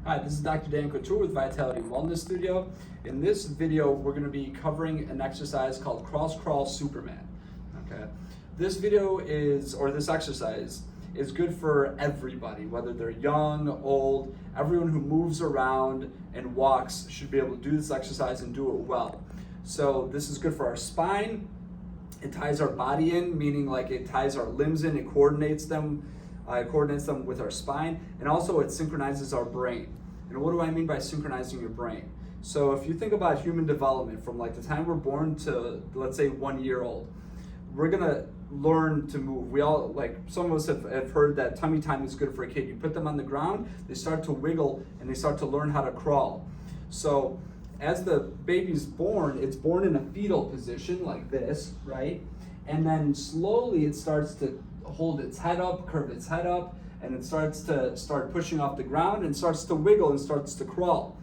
Hi, this is Dr. Dan Couture with Vitality Wellness Studio. In this video, we're going to be covering an exercise called Cross Crawl Superman. Okay, this video this exercise is good for everybody, whether they're young, old, everyone who moves around and walks should be able to do this exercise and do it well. So this is good for our spine. It ties our body in, meaning like it ties our limbs in, it coordinates them with our spine, and also it synchronizes our brain. And what do I mean by synchronizing your brain? So if you think about human development from like the time we're born to, let's say, 1 year old, we're gonna learn to move. We all, like some of us have heard that tummy time is good for a kid. You put them on the ground, they start to wiggle and they start to learn how to crawl. So as the baby's born, it's born in a fetal position like this, right? And then slowly it starts to hold its head up, curve its head up, and it starts to pushing off the ground and starts to wiggle and starts to crawl.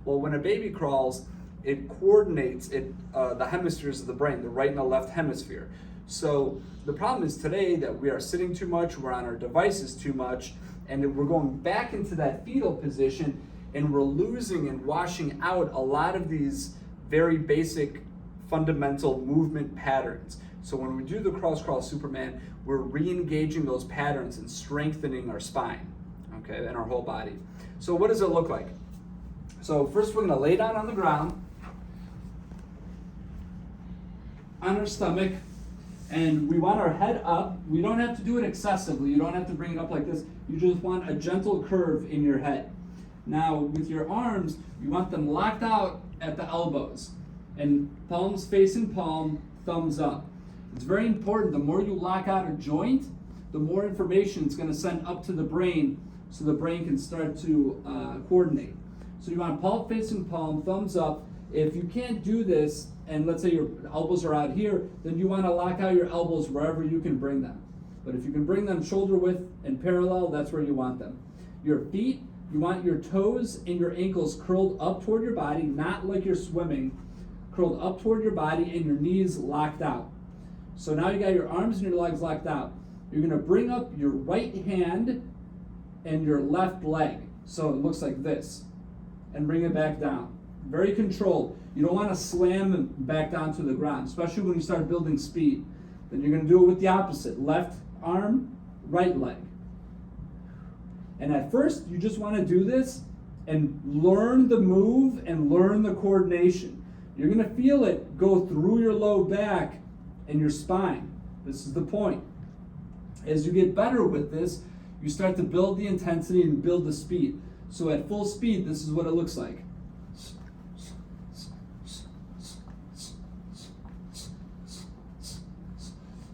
Well, when a baby crawls, it coordinates the hemispheres of the brain, the right and the left hemisphere. So the problem is today that we are sitting too much, we're on our devices too much, and we're going back into that fetal position, and we're losing and washing out a lot of these very basic fundamental movement patterns. So when we do the Cross Crawl Superman, we're re-engaging those patterns and strengthening our spine, okay, and our whole body. So what does it look like? So first we're gonna lay down on the ground, on our stomach, and we want our head up. We don't have to do it excessively. You don't have to bring it up like this. You just want a gentle curve in your head. Now with your arms, you want them locked out at the elbows, and palms facing palm, thumbs up. It's very important. The more you lock out a joint, the more information it's going to send up to the brain so the brain can start to coordinate. So you want palm facing palm, thumbs up. If you can't do this, and let's say your elbows are out here, then you want to lock out your elbows wherever you can bring them. But if you can bring them shoulder width and parallel, that's where you want them. Your feet, you want your toes and your ankles curled up toward your body, not like you're swimming, curled up toward your body, and your knees locked out. So now you got your arms and your legs locked out. You're gonna bring up your right hand and your left leg. So it looks like this. And bring it back down. Very controlled. You don't wanna slam them back down to the ground, especially when you start building speed. Then you're gonna do it with the opposite. Left arm, right leg. And at first, you just wanna do this and learn the move and learn the coordination. You're gonna feel it go through your low back and your spine. This is the point. As you get better with this, you start to build the intensity and build the speed. So at full speed, this is what it looks like.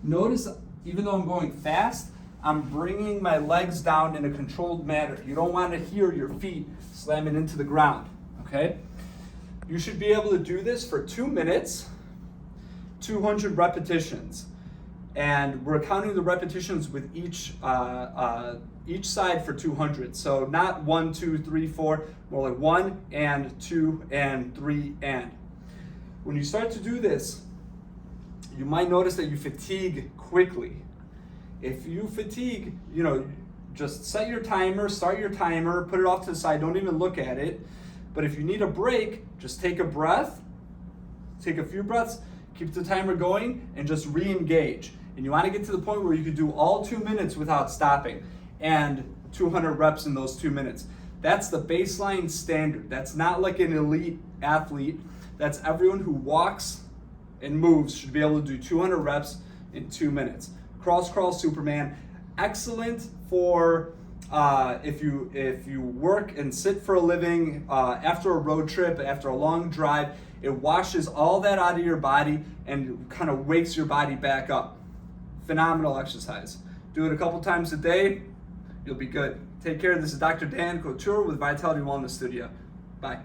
Notice, even though I'm going fast, I'm bringing my legs down in a controlled manner. You don't want to hear your feet slamming into the ground, okay? You should be able to do this for 2 minutes, 200 repetitions, and we're counting the repetitions with each side for 200. So not 1, 2, 3, 4, more like 1 and 2 and 3 and. When you start to do this, you might notice that you fatigue quickly. If you fatigue, just set your timer, start your timer, put it off to the side, don't even look at it. But if you need a break, just take a breath, take a few breaths, keep the timer going, and just re-engage. And you want to get to the point where you can do all 2 minutes without stopping, and 200 reps in those 2 minutes. That's the baseline standard. That's not like an elite athlete. That's everyone who walks and moves should be able to do 200 reps in 2 minutes. Cross Crawl Superman, excellent for if you work and sit for a living, after a road trip, after a long drive. It washes all that out of your body and kind of wakes your body back up. Phenomenal exercise. Do it a couple times a day, you'll be good. Take care. This is Dr. Dan Couture with Vitality Wellness Studio. Bye.